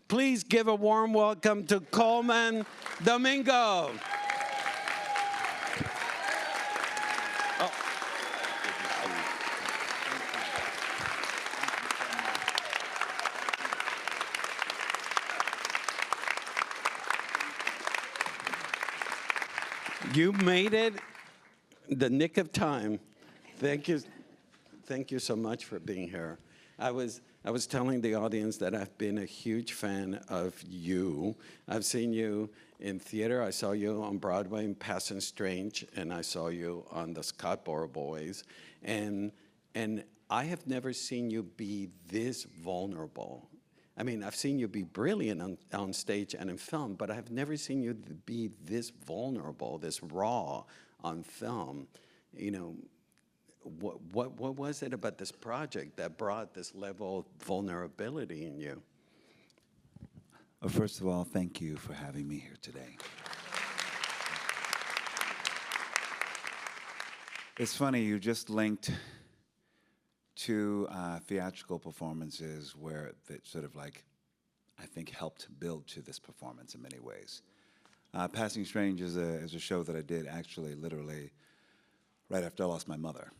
Please give a warm welcome to Colman Domingo. You made it the nick of time. Thank you. Thank you so much for being here. I was telling the audience that I've been a huge fan of you. I've seen you in theater. I saw you on Broadway in Passing Strange, and I saw you on the Scott Borough Boys. And I have never seen you be this vulnerable. I mean, I've seen you be brilliant on stage and in film, but I've never seen you be this vulnerable, this raw on film. You know, what was it about this project that brought this level of vulnerability in you? Well, first of all, thank you for having me here today. It's funny, you just linked two theatrical performances where that sort of like, I think, helped build to this performance in many ways. Passing Strange is a show that I did actually literally right after I lost my mother.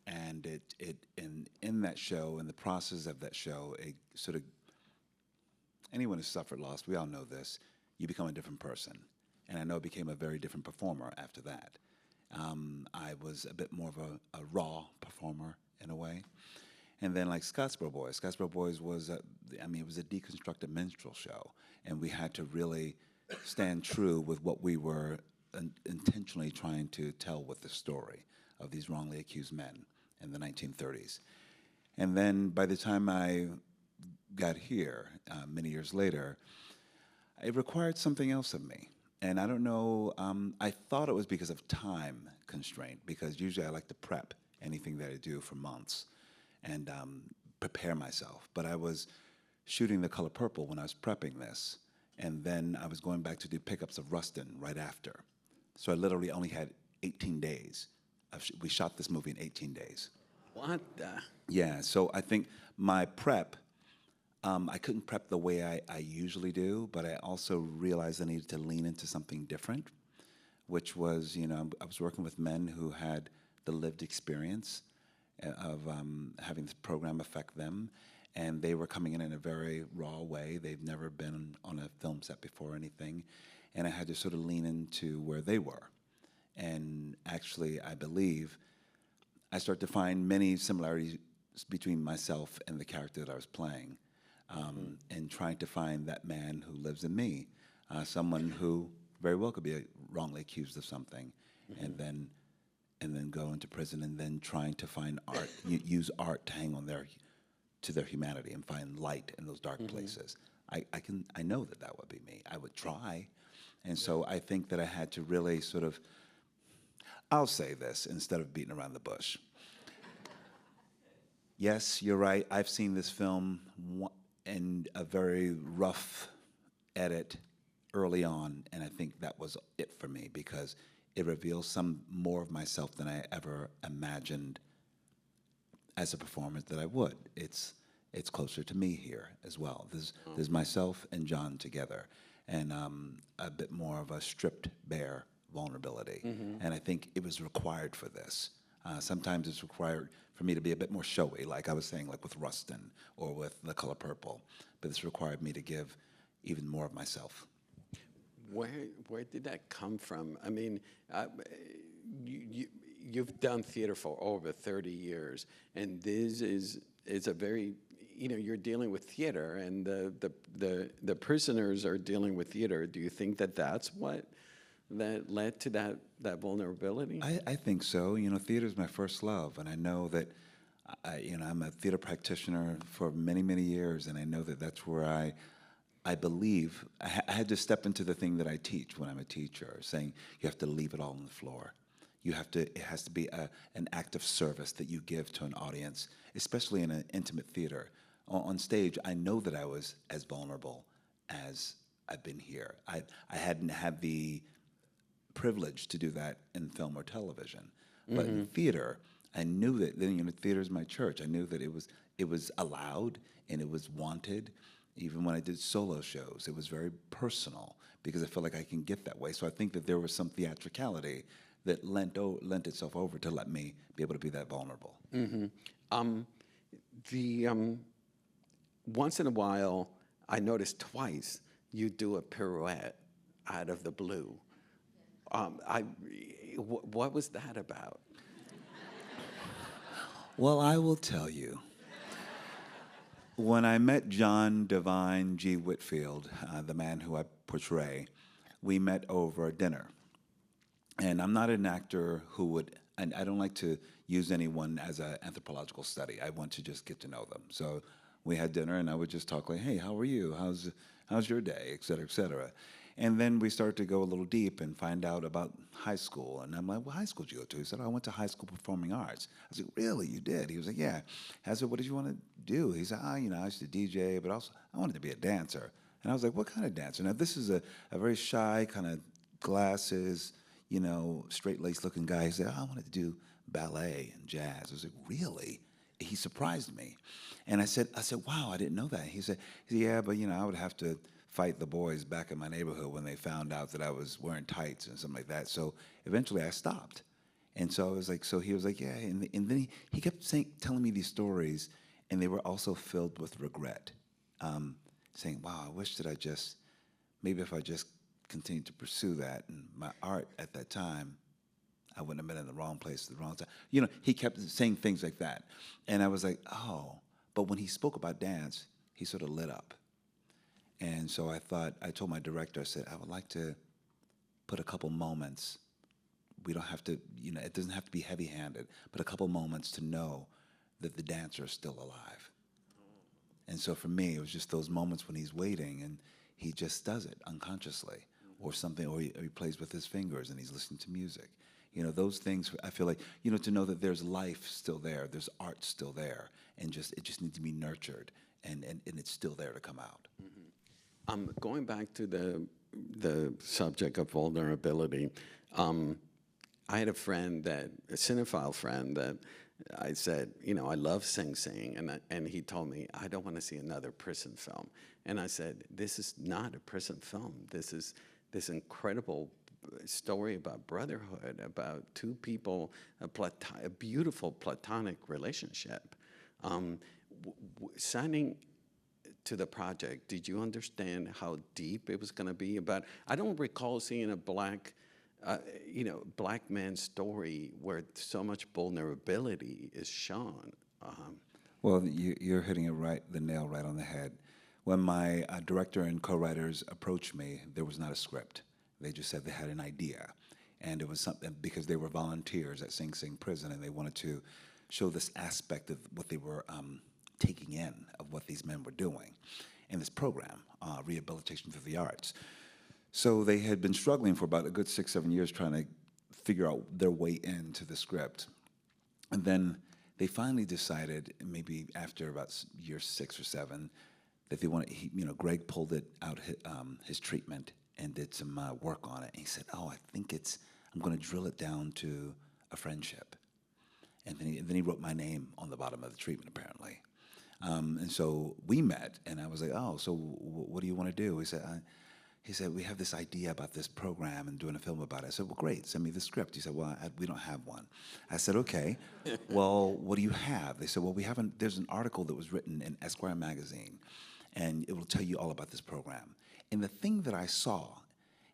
And in that show, in the process of that show, it sort of, anyone who's suffered loss, we all know this, you become a different person. And I know I became a very different performer after that. I was a bit more of a raw performer in a way. And then like Scottsboro Boys was, it was a deconstructed minstrel show. And we had to really stand true with what we were intentionally trying to tell with the story of these wrongly accused men in the 1930s. And then by the time I got here, many years later, it required something else of me. And I don't know, I thought it was because of time constraint, because usually I like to prep anything that I do for months and prepare myself. But I was shooting The Color Purple when I was prepping this, and then I was going back to do pickups of Rustin right after. So I literally only had 18 days. We shot this movie in 18 days. What the? Yeah, so I think my prep, I couldn't prep the way I usually do, but I also realized I needed to lean into something different, which was, I was working with men who had the lived experience of having this program affect them, and they were coming in a very raw way. They've never been on a film set before or anything, and I had to sort of lean into where they were. And actually, I believe I started to find many similarities between myself and the character that I was playing, and trying to find that man who lives in me, someone who very well could be wrongly accused of something, and then go into prison, and then trying to find art, use art to hang on to their humanity and find light in those dark places. I know that would be me. I would try, and so I think that I had to really sort of, I'll say this instead of beating around the bush. Yes, you're right. I've seen this film in a very rough edit early on, and I think that was it for me because it reveals some more of myself than I ever imagined as a performer that I would. It's closer to me here as well. There's myself and John together, and a bit more of a stripped bare vulnerability. And I think it was required for this. Sometimes it's required for me to be a bit more showy, like I was saying, like with Rustin or with The Color Purple. But it's required me to give even more of myself. Where did that come from? I mean, you've done theater for over 30 years, and this is a very, you're dealing with theater, and the prisoners are dealing with theater. Do you think that that's what that led to that vulnerability? I think so. Theater is my first love, and I know that I'm a theater practitioner for many, many years, and I know that that's where I believe I had to step into the thing that I teach when I'm a teacher, saying you have to leave it all on the floor. It has to be an act of service that you give to an audience, especially in an intimate theater. On stage, I know that I was as vulnerable as I've been here. I hadn't had the privilege to do that in film or television. But in theater, I knew that, theater is my church. I knew that it was allowed and it was wanted, Even when I did solo shows, it was very personal because I felt like I can get that way. So I think that there was some theatricality that lent itself over to let me be able to be that vulnerable. Once in a while, I noticed twice you do a pirouette out of the blue. What was that about? Well, I will tell you. When I met John Divine G. Whitfield, the man who I portray, we met over dinner. And I'm not an actor who would, and I don't like to use anyone as an anthropological study. I want to just get to know them. So we had dinner, and I would just talk like, hey, how are you? How's your day? Et cetera, et cetera. And then we started to go a little deep and find out about high school. And I'm like, what high school did you go to? He said, oh, I went to high school performing arts. I was like, really, you did? He was like, yeah. I said, what did you want to do? He said, I used to DJ, but also I wanted to be a dancer. And I was like, what kind of dancer? Now, this is a very shy, kind of glasses, straight-laced looking guy. He said, I wanted to do ballet and jazz. I was like, really? He surprised me. And I said, wow, I didn't know that. He said, yeah, but, I would have to fight the boys back in my neighborhood when they found out that I was wearing tights and something like that. So eventually I stopped. And so I was like, so he was like, yeah. And then he kept telling me these stories, and they were also filled with regret, saying, wow, I wish that maybe if I just continued to pursue that and my art at that time, I wouldn't have been in the wrong place at the wrong time. He kept saying things like that. And I was like, oh. But when he spoke about dance, he sort of lit up. And so I told my director, I said, I would like to put a couple moments. We don't have to, it doesn't have to be heavy-handed, but a couple moments to know that the dancer is still alive. And so for me, it was just those moments when he's waiting and he just does it unconsciously, or something, or he plays with his fingers and he's listening to music. Those things, I feel like, to know that there's life still there, there's art still there, and it just needs to be nurtured, and it's still there to come out. Going back to the subject of vulnerability, I had a cinephile friend that I said, I love Sing Sing, and he told me, I don't want to see another prison film. And I said, this is not a prison film. This is this incredible story about brotherhood, about two people, a beautiful platonic relationship. Signing to the project, did you understand how deep it was going to be? I don't recall seeing a black man's story where so much vulnerability is shown. Well, you're hitting the nail right on the head. When my director and co-writers approached me, there was not a script. They just said they had an idea. And it was something, because they were volunteers at Sing Sing Prison, and they wanted to show this aspect of what they were taking in, of what these men were doing in this program, Rehabilitation Through the Arts. So they had been struggling for about a good 6-7 years trying to figure out their way into the script. And then they finally decided, maybe after about year 6 or 7, that they wanted, Greg pulled it out, his treatment, and did some work on it. And he said, oh, I think I'm going to drill it down to a friendship. And then he wrote my name on the bottom of the treatment, apparently. And so we met, and I was like, oh, so what do you want to do? He said, we have this idea about this program and doing a film about it. I said, well, great, send me the script. He said, well, we don't have one. I said, okay, well, what do you have? They said, well, there's an article that was written in Esquire magazine, and it will tell you all about this program. And the thing that I saw,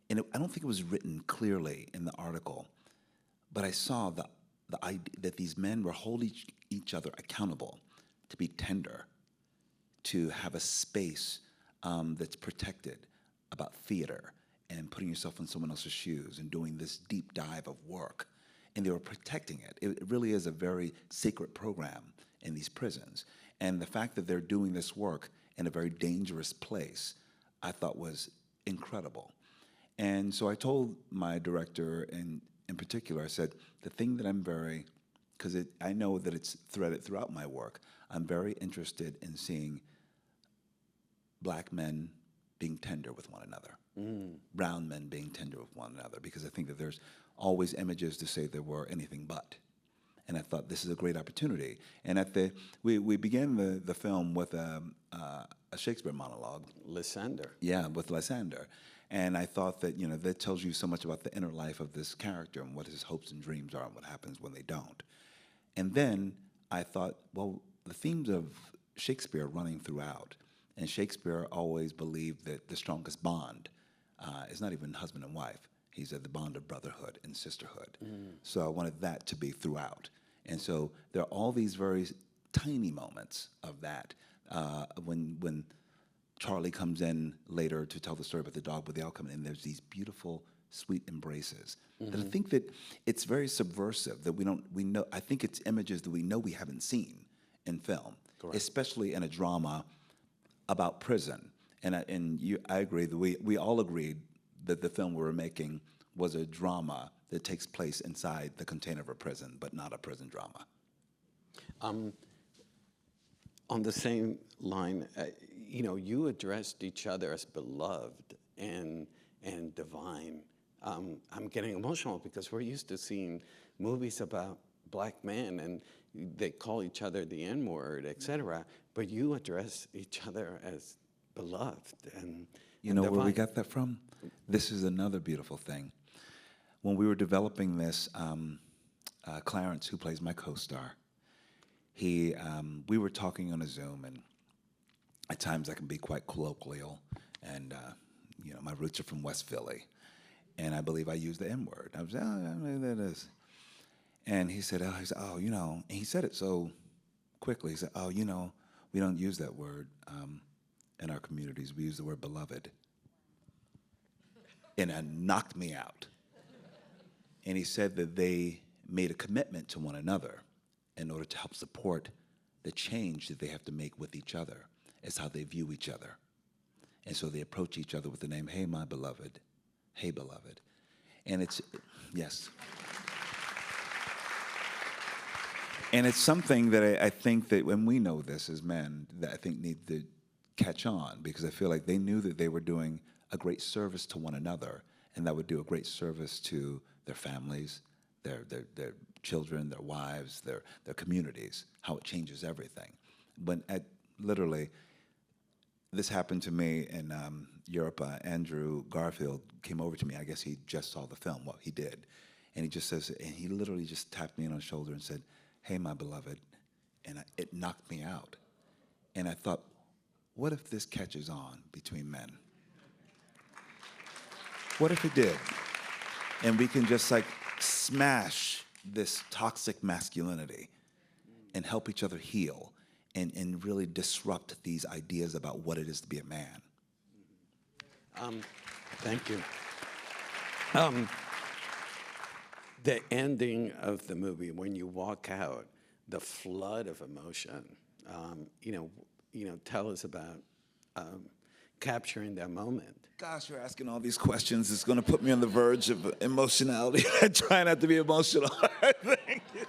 and I don't think it was written clearly in the article, but I saw the idea that these men were holding each other accountable to be tender, to have a space that's protected about theater and putting yourself in someone else's shoes and doing this deep dive of work. And they were protecting it. It really is a very sacred program in these prisons. And the fact that they're doing this work in a very dangerous place, I thought was incredible. And so I told my director, in particular, I said, the thing that I'm because I know that it's threaded throughout my work, I'm very interested in seeing black men being tender with one another, brown men being tender with one another, because I think that there's always images to say they were anything but. And I thought, this is a great opportunity. And we began the film with a Shakespeare monologue. Lysander. Yeah, with Lysander. And I thought that, that tells you so much about the inner life of this character and what his hopes and dreams are and what happens when they don't. And then I thought, well, the themes of Shakespeare running throughout. And Shakespeare always believed that the strongest bond is not even husband and wife. He said the bond of brotherhood and sisterhood. So I wanted that to be throughout. And so there are all these very tiny moments of that. When Charlie comes in later to tell the story about the dog, but they all come in, and there's these beautiful, sweet embraces. That I think that it's very subversive, that we know, I think it's images that we know we haven't seen in film, especially in a drama about prison. And I agree that we all agreed that the film we were making was a drama that takes place inside the container of a prison, but not a prison drama. On the same line, you addressed each other as beloved and divine. I'm getting emotional because we're used to seeing movies about black men and they call each other the N-word, et cetera, but you address each other as beloved and You know divine. where we got that from? This is another beautiful thing. When we were developing this, Clarence, who plays my co-star, we were talking on a Zoom, and at times I can be quite colloquial, and my roots are from West Philly, and I believe I used the N-word. I was, that is. And he said, and he said it so quickly. He said, we don't use that word in our communities. We use the word beloved. And it knocked me out. And he said that they made a commitment to one another in order to help support the change that they have to make with each other. It's how they view each other. And so they approach each other with the name, hey, my beloved, hey, beloved. And it's, yes. And it's something that I think that when we know this as men, that I think need to catch on, because I feel like they knew that they were doing a great service to one another, and that would do a great service to their families, their children, their wives, their communities, how it changes everything. Literally, this happened to me in Europe. Andrew Garfield came over to me. I guess he just saw the film. Well, he did. And he just says, and he literally just tapped me on the shoulder and said, hey, my beloved. And it knocked me out. And I thought, what if this catches on between men? What if it did? And we can just smash this toxic masculinity and help each other heal and really disrupt these ideas about what it is to be a man. Thank you. The ending of the movie, when you walk out, the flood of emotion, tell us about capturing that moment. Gosh, you're asking all these questions. It's going to put me on the verge of emotionality. I try not to be emotional. Thank you.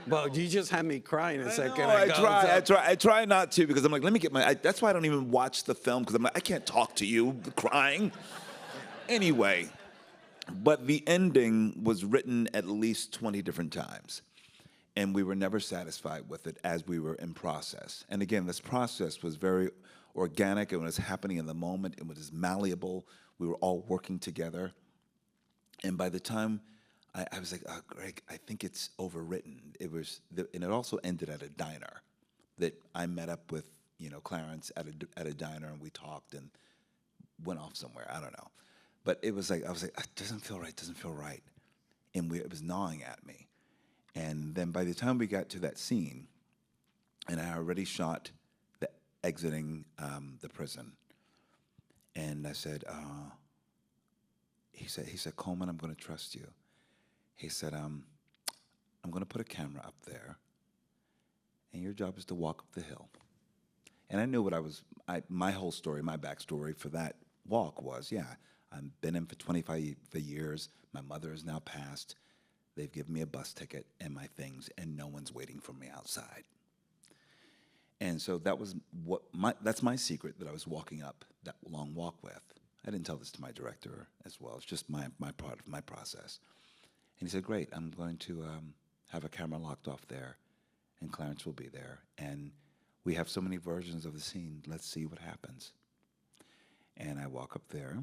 Well, you just had me crying a second ago. I try not to, because I'm like, let me get that's why I don't even watch the film, because I'm like, I can't talk to you crying. Anyway, but the ending was written at least 20 different times, and we were never satisfied with it as we were in process. And again, this process was very organic. It was happening in the moment. It was malleable. We were all working together. And by the time I was like, oh, Greg, I think it's overwritten. And it also ended at a diner that I met up with, Clarence at a diner, and we talked and went off somewhere. I don't know. But it was like, I was like, it doesn't feel right. And it was gnawing at me. And then by the time we got to that scene, and I already shot exiting the prison, and I said, he said, Colman, I'm going to trust you. He said, I'm going to put a camera up there, and your job is to walk up the hill. And I knew what my whole story, my backstory for that walk was, I've been in for 25 years. My mother is now passed. They've given me a bus ticket and my things, and no one's waiting for me outside. And so that was that's my secret that I was walking up that long walk with. I didn't tell this to my director as well. It's just my part of my process. And he said, great, I'm going to have a camera locked off there, and Clarence will be there. And we have so many versions of the scene. Let's see what happens. And I walk up there,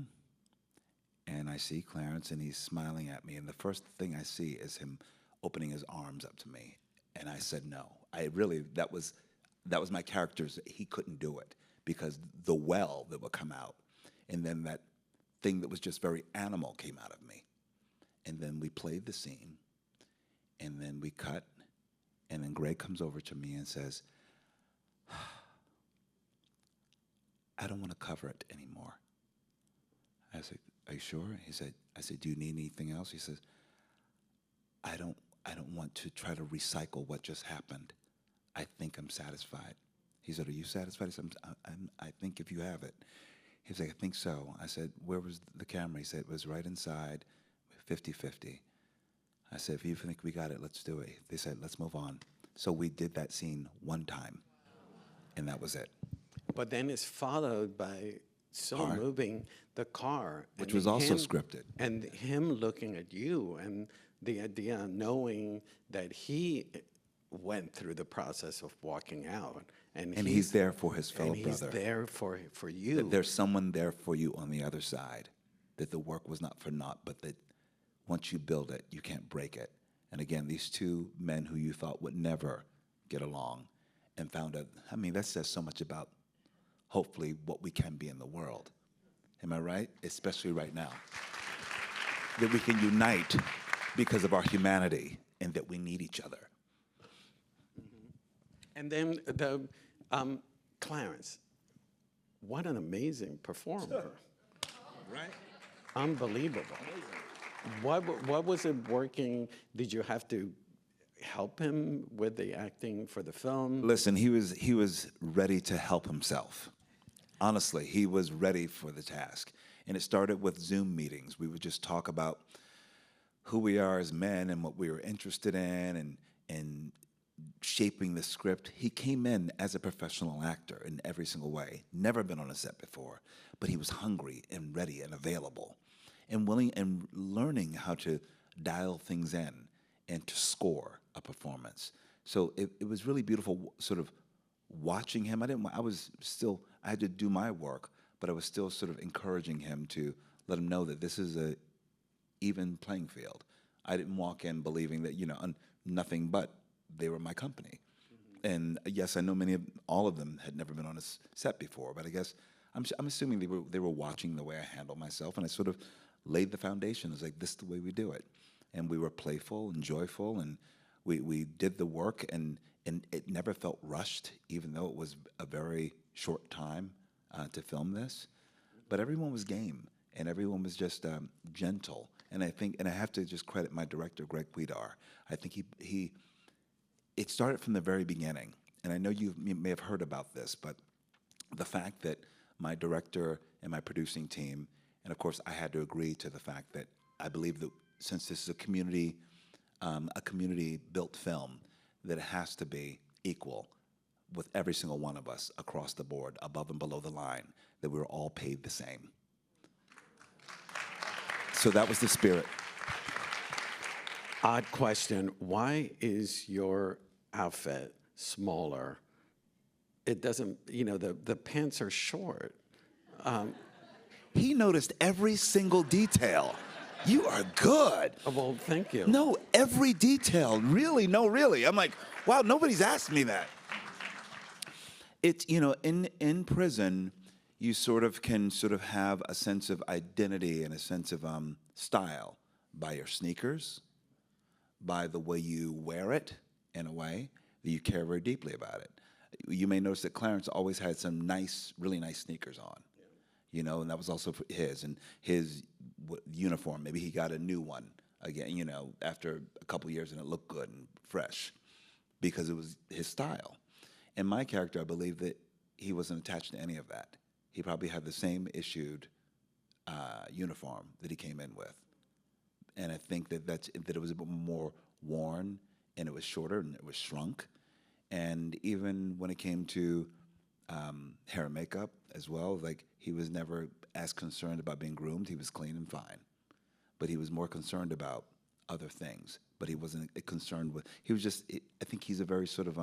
and I see Clarence, and he's smiling at me. And the first thing I see is him opening his arms up to me. And I said no. That was my character's. He couldn't do it because the well that would come out, and then that thing that was just very animal came out of me. And then we played the scene, and then we cut, and then Greg comes over to me and says, I don't want to cover it anymore. I said, are you sure? I said, do you need anything else? He says, I don't want to try to recycle what just happened. I think I'm satisfied. He said, are you satisfied? I said, I think if you have it. He was like, I think so. I said, where was the camera? He said, it was right inside, 50-50. I said, if you think we got it, let's do it. They said, let's move on. So we did that scene one time, and that was it. But then it's followed by so Car. moving the car. Which and was also him- scripted. And him looking at you and the idea knowing that he went through the process of walking out. And he's there for his fellow and he's brother. there for you. That there's someone there for you on the other side, that the work was not for naught, but that once you build it, you can't break it. And again, these two men who you thought would never get along and found out, I mean, that says so much about, hopefully, what we can be in the world. Am I right? Especially right now. That we can unite because of our humanity and that we need each other. And then Clarence, what an amazing performer. Right? Unbelievable. What was it working? Did you have to help him with the acting for the film? Listen, he was ready to help himself. Honestly, he was ready for the task. And it started with Zoom meetings. We would just talk about who we are as men and what we were interested in and shaping the script. He came in as a professional actor in every single way. Never been on a set before, but he was hungry and ready and available and willing and learning how to dial things in and to score a performance. So it was really beautiful sort of watching him. I had to do my work, but I was still sort of encouraging him to let him know that this is a even playing field. I didn't walk in believing that, nothing but they were my company. Mm-hmm. And yes, I know all of them had never been on a set before, but I guess I'm assuming they were watching the way I handle myself, and I sort of laid the foundation. It was like, this is the way we do it. And we were playful and joyful, and we did the work, and it never felt rushed, even though it was a very short time to film this. But everyone was game, and everyone was just gentle. And I have to just credit my director, Greg Guidar. I think it started from the very beginning. And I know you may have heard about this, but the fact that my director and my producing team, and of course I had to agree to the fact that I believe that since this is a community-built film, that it has to be equal with every single one of us across the board, above and below the line, that we were all paid the same. So that was the spirit. Odd question. Why is your outfit smaller? It doesn't, the pants are short. He noticed every single detail. You are good. Oh, well, thank you. No, every detail. Really? No, really. I'm like, wow, nobody's asked me that. It's, in prison, you can have a sense of identity and a sense of style by your sneakers, by the way you wear it in a way that you care very deeply about it. You may notice that Clarence always had some really nice sneakers on. And that was also his. And his uniform, maybe he got a new one again, after a couple years, and it looked good and fresh because it was his style. And my character, I believe that he wasn't attached to any of that. He probably had the same issued uniform that he came in with. And I think that it was a bit more worn, and it was shorter, and it was shrunk. And even when it came to hair and makeup as well, like, he was never as concerned about being groomed. He was clean and fine. But he was more concerned about other things. but he wasn't concerned with. He was just. I think he's a very sort of,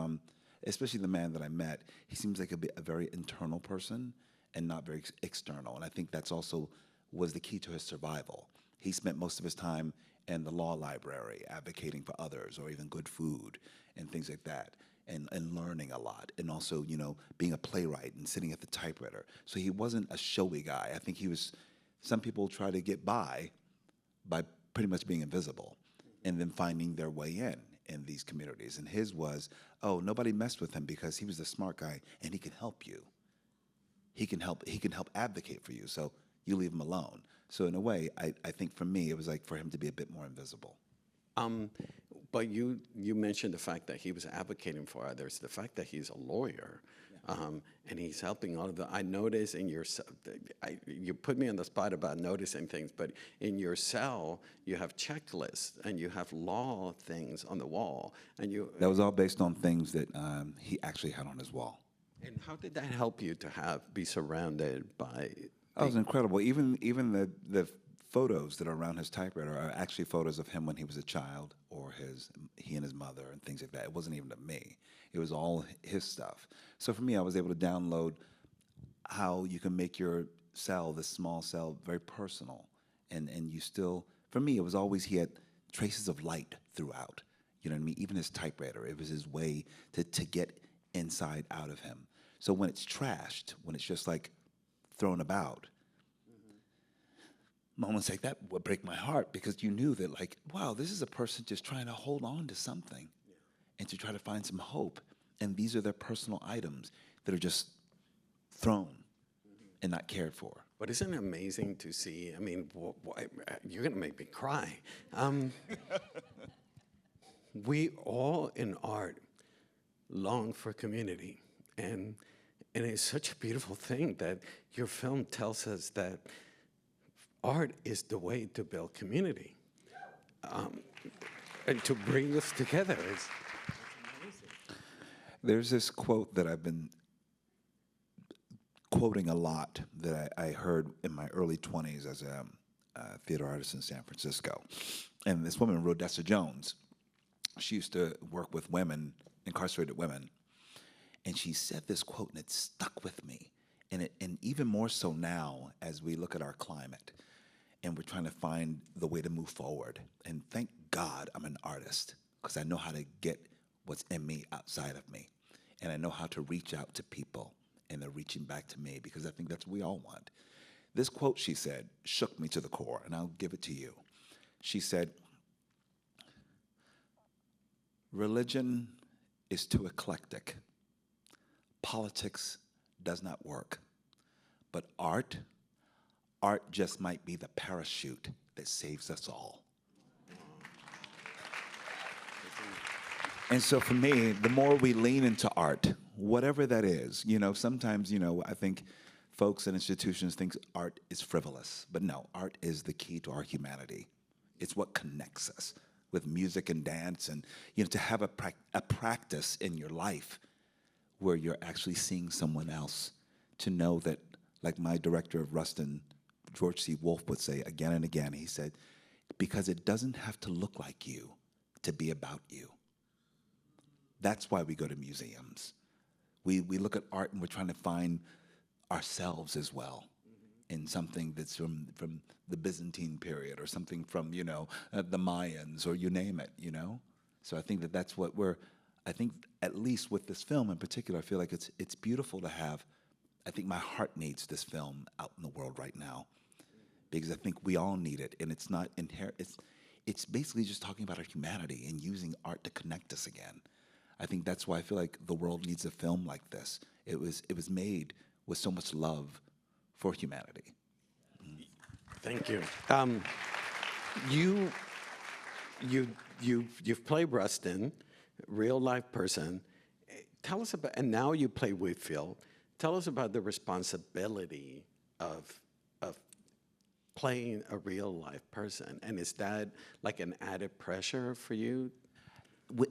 especially the man that I met. He seems like a very internal person and not very external. And I think that's also was the key to his survival. He spent most of his time in the law library advocating for others, or even good food and things like that, and learning a lot, and also, you know, being a playwright and sitting at the typewriter. So he wasn't a showy guy. I think he was. Some people try to get by pretty much being invisible, and then finding their way in these communities. And his was, oh, nobody messed with him because he was the smart guy, and he can help you. He can help advocate for you. So you leave him alone. So in a way, I think for me, it was like for him to be a bit more invisible. But you mentioned the fact that he was advocating for others, the fact that he's a lawyer, and he's helping all of the. I notice in your, you put me on the spot about noticing things, but in your cell you have checklists and you have law things on the wall, and you. That was all based on things that he actually had on his wall. And how did that help you to be surrounded by? That was incredible. Even the photos that are around his typewriter are actually photos of him when he was a child, or he and his mother and things like that. It wasn't even of me. It was all his stuff. So for me, I was able to download how you can make your cell, this small cell, very personal. And you still, for me, it was always he had traces of light throughout. You know what I mean? Even his typewriter, it was his way to get inside out of him. So when it's trashed, when it's just like thrown about, moments like that would break my heart, because you knew that, like, wow, this is a person just trying to hold on to something and to try to find some hope. And these are their personal items that are just thrown and not cared for. But isn't it amazing to see? I mean, you're going to make me cry. We all in art long for community. And it's such a beautiful thing that your film tells us that art is the way to build community, and to bring us together. It's amazing. There's this quote that I've been quoting a lot that I heard in my early 20s as a theater artist in San Francisco. And this woman, Rhodessa Jones, she used to work with women, incarcerated women. And she said this quote, and it stuck with me. And even more so now as we look at our climate, and we're trying to find the way to move forward. And thank God I'm an artist, because I know how to get what's in me outside of me. And I know how to reach out to people, and they're reaching back to me, because I think that's what we all want. This quote, she said, shook me to the core, and I'll give it to you. She said, religion is too eclectic. Politics does not work. But art just might be the parachute that saves us all. And so for me, the more we lean into art, whatever that is, you know, sometimes, you know, I think folks and institutions think art is frivolous. But no, art is the key to our humanity. It's what connects us with music and dance, and, you know, to have a practice in your life where you're actually seeing someone else, to know that, like my director of Rustin, George C. Wolfe, would say again and again, he said, because it doesn't have to look like you to be about you. That's why we go to museums. We look at art and we're trying to find ourselves as well in something that's from the Byzantine period, or something from, you know, the Mayans, or you name it, you know? So I think that's what I think, at least with this film in particular, I feel like it's beautiful to have. I think my heart needs this film out in the world right now, because I think we all need it, and it's not inherent. It's basically just talking about our humanity and using art to connect us again. I think that's why I feel like the world needs a film like this. It was made with so much love for humanity. Thank you. You've played Rustin, real life person. Tell us about, and now you play Whitfield. Tell us about the responsibility of playing a real life person, and is that like an added pressure for you?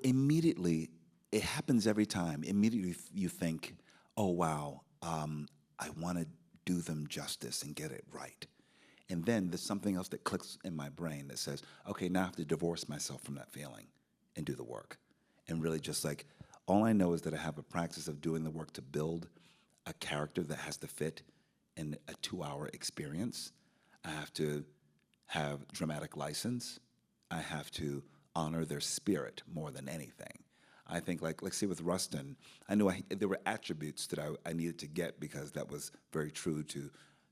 Immediately, it happens every time. Immediately you think, oh wow, I want to do them justice and get it right. And then there's something else that clicks in my brain that says, okay, now I have to divorce myself from that feeling and do the work. And really just like, all I know is that I have a practice of doing the work to build a character that has to fit in a 2-hour experience. I have to have dramatic license. I have to honor their spirit more than anything. I think, like, let's say with Rustin, I knew there were attributes that I needed to get because that was very true to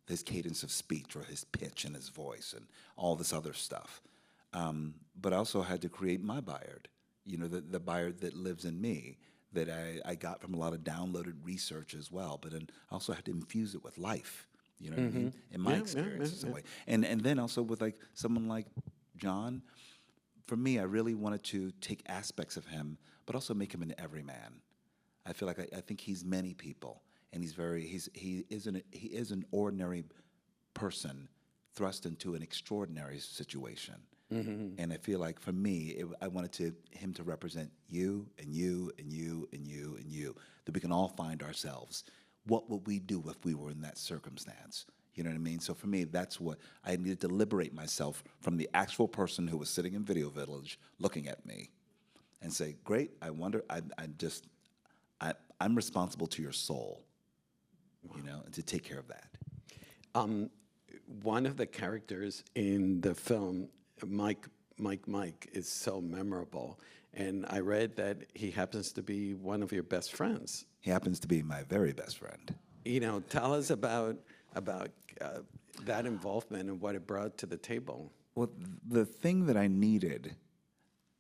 his cadence of speech or his pitch and his voice and all this other stuff. But I also had to create my Bayard, the Bayard that lives in me, that I got from a lot of downloaded research as well. But then I also had to infuse it with life, you know what I mean? In my experience in some way. And then also with like someone like John, for me, I really wanted to take aspects of him, but also make him an everyman. I feel like I think he's many people, and he is an ordinary person thrust into an extraordinary situation. And I feel like for me, I wanted him to represent you and you and you and you and you, that we can all find ourselves. What would we do if we were in that circumstance? You know what I mean? So for me, that's what I needed to liberate myself from the actual person who was sitting in Video Village looking at me and say, great, I wonder, I'm responsible to your soul, and to take care of that. One of the characters in the film, Mike, is so memorable. And I read that he happens to be one of your best friends. He happens to be my very best friend. Tell us about that involvement and what it brought to the table. Well, the thing that I needed,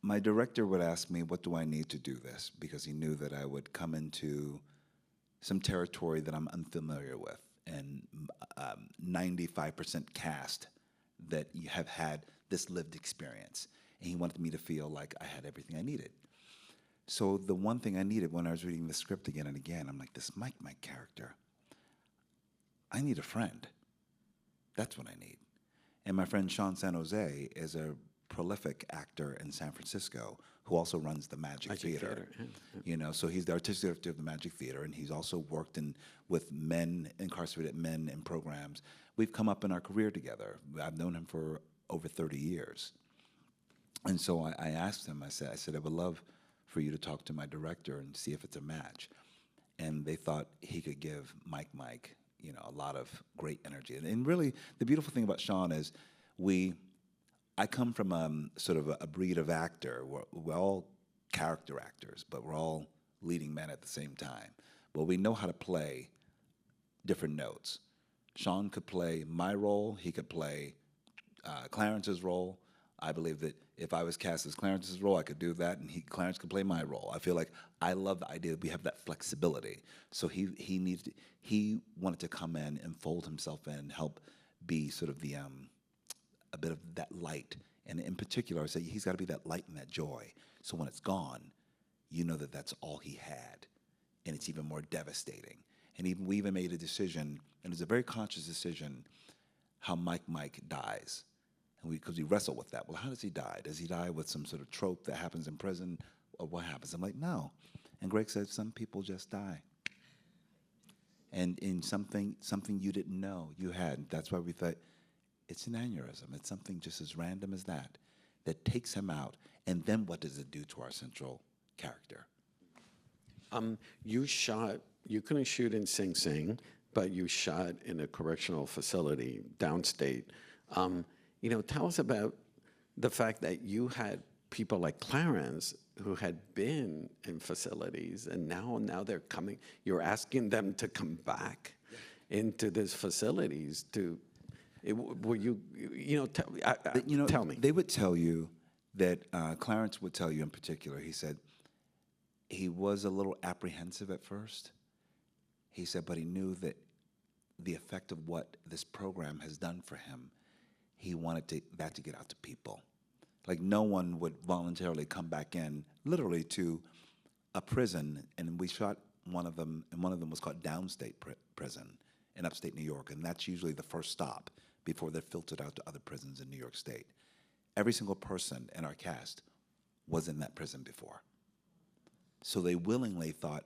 my director would ask me, what do I need to do this? Because he knew that I would come into some territory that I'm unfamiliar with, and 95% cast that you have had this lived experience. And he wanted me to feel like I had everything I needed. So the one thing I needed when I was reading the script again and again, I'm like, this Mike character, I need a friend. That's what I need. And my friend Sean San Jose is a prolific actor in San Francisco who also runs the Magic Theater. So he's the artistic director of the Magic Theater, and he's also worked with incarcerated men in programs. We've come up in our career together. I've known him for over 30 years. And so I asked him, I said, I would love for you to talk to my director and see if it's a match. And they thought he could give Mike, a lot of great energy. And really, the beautiful thing about Sean is I come from sort of a breed of actor. We're all character actors, but we're all leading men at the same time. Well, we know how to play different notes. Sean could play my role. He could play Clarence's role. I believe that if I was cast as Clarence's role, I could do that, and Clarence could play my role. I feel like I love the idea that we have that flexibility. So he wanted to come in and fold himself in and help be sort of a bit of that light. And in particular, I said he's got to be that light and that joy. So when it's gone, you know that that's all he had, and it's even more devastating. And we even made a decision, and it's a very conscious decision, how Mike dies. And because we wrestle with that. Well, how does he die? Does he die with some sort of trope that happens in prison, or what happens? I'm like, no. And Greg said, some people just die. And in something you didn't know you had. That's why we thought, it's an aneurysm. It's something just as random as that takes him out. And then what does it do to our central character? You couldn't shoot in Sing Sing, but you shot in a correctional facility downstate. Tell us about the fact that you had people like Clarence who had been in facilities, and now they're coming. You're asking them to come back into these facilities to. Tell me. They would tell you that Clarence would tell you in particular. He said he was a little apprehensive at first. He said, but he knew that the effect of what this program has done for him, he wanted that to get out to people. Like no one would voluntarily come back in, literally to a prison, and we shot one of them, and one of them was called Downstate Prison in upstate New York, and that's usually the first stop before they're filtered out to other prisons in New York State. Every single person in our cast was in that prison before. So they willingly thought,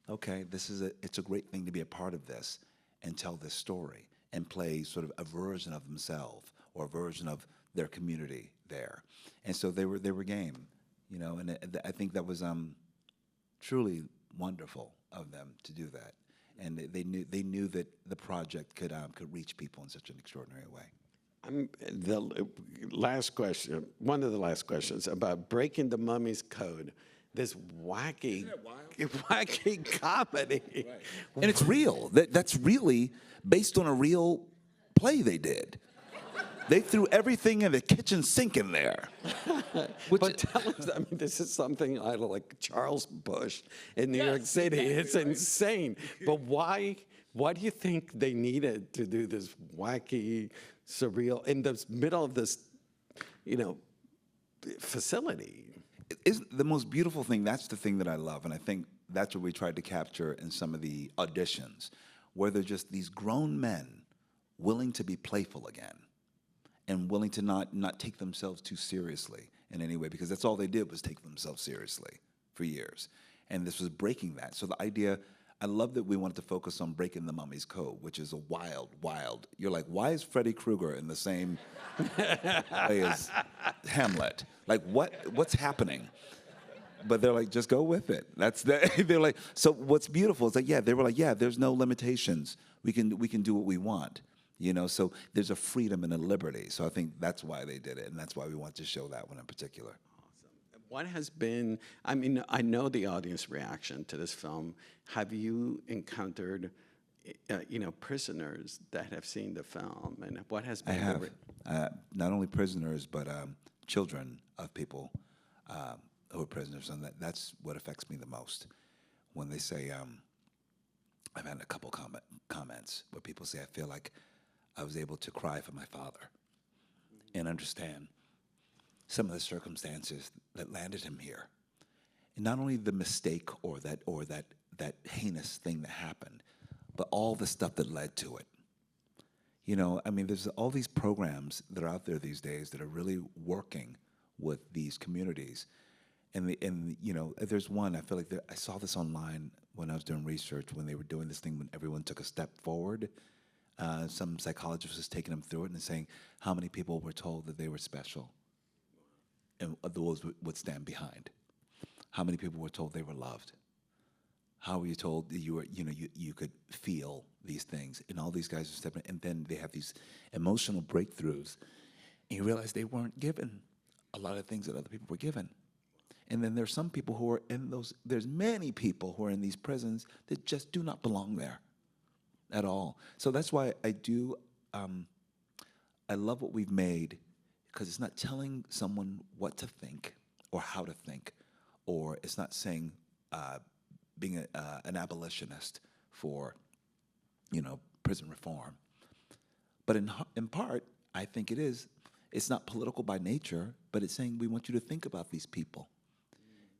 okay, it's a great thing to be a part of this and tell this story. and play sort of a version of themselves or a version of their community there. And so they were game, you know, and I think that was truly wonderful of them to do that. And they knew that the project could reach people in such an extraordinary way. The last question, one of the last questions about breaking the mummy's code. This wacky comedy. Right. And it's real. That's really based on a real play they did. They threw everything in the kitchen sink in there. But tell us, I mean, this is something like Charles Busch in New York City. It's insane. But why do you think they needed to do this wacky, surreal, in the middle of this, you know, facility? It's the most beautiful thing. That's the thing that I love, and I think that's what we tried to capture in some of the auditions, where they're just these grown men willing to be playful again, and willing to not take themselves too seriously in any way, because that's all they did was take themselves seriously for years, and this was breaking that. So the idea, I love that we wanted to focus on breaking the mummy's code, which is a wild. You're like, why is Freddy Krueger in the same way as Hamlet? Like, what's happening? But they're like, just go with it. They're like, so what's beautiful is like, yeah, they were like, yeah, there's no limitations. We can do what we want, you know. So there's a freedom and a liberty. So I think that's why they did it, and that's why we want to show that one in particular. What has been, I mean, I know the audience reaction to this film. Have you encountered, you know, prisoners that have seen the film? And what has been? I have. Not only prisoners, but children of people who are prisoners. And that's what affects me the most. When they say, I've had a couple comments where people say, I feel like I was able to cry for my father and understand some of the circumstances that landed him here. And not only the mistake or that heinous thing that happened, but all the stuff that led to it. You know, I mean, there's all these programs that are out there these days that are really working with these communities. And you know, there's one, I feel like I saw this online when I was doing research, when they were doing this thing when everyone took a step forward. Some psychologist was taking them through it and saying how many people were told that they were special and those would stand behind. How many people were told they were loved? How were you told that you were, you know, you could feel these things? And all these guys are stepping, and then they have these emotional breakthroughs, and you realize they weren't given a lot of things that other people were given. And then there's some people who are in those, there's many people who are in these prisons that just do not belong there at all. So that's why I do, I love what we've made, because it's not telling someone what to think or how to think, or it's not saying being an abolitionist for, you know, prison reform. But in part, I think it is. It's not political by nature, but it's saying we want you to think about these people.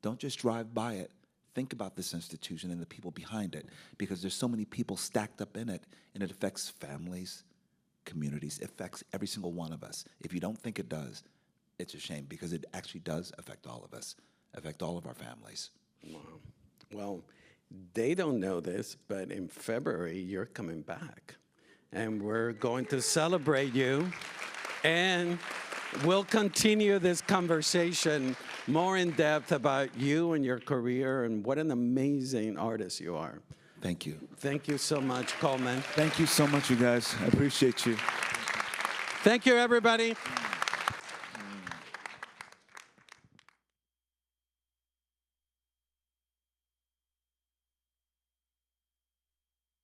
Don't just drive by it. Think about this institution and the people behind it, because there's so many people stacked up in it, and it affects families, communities. It affects every single one of us. If you don't think it does, it's a shame, because it actually does affect all of us, affect all of our families. Wow. Well, they don't know this, but in February, you're coming back, and we're going to celebrate you, and we'll continue this conversation more in depth about you and your career and what an amazing artist you are. Thank you. Thank you so much, Colman. Thank you so much, you guys. I appreciate you. Thank you, everybody.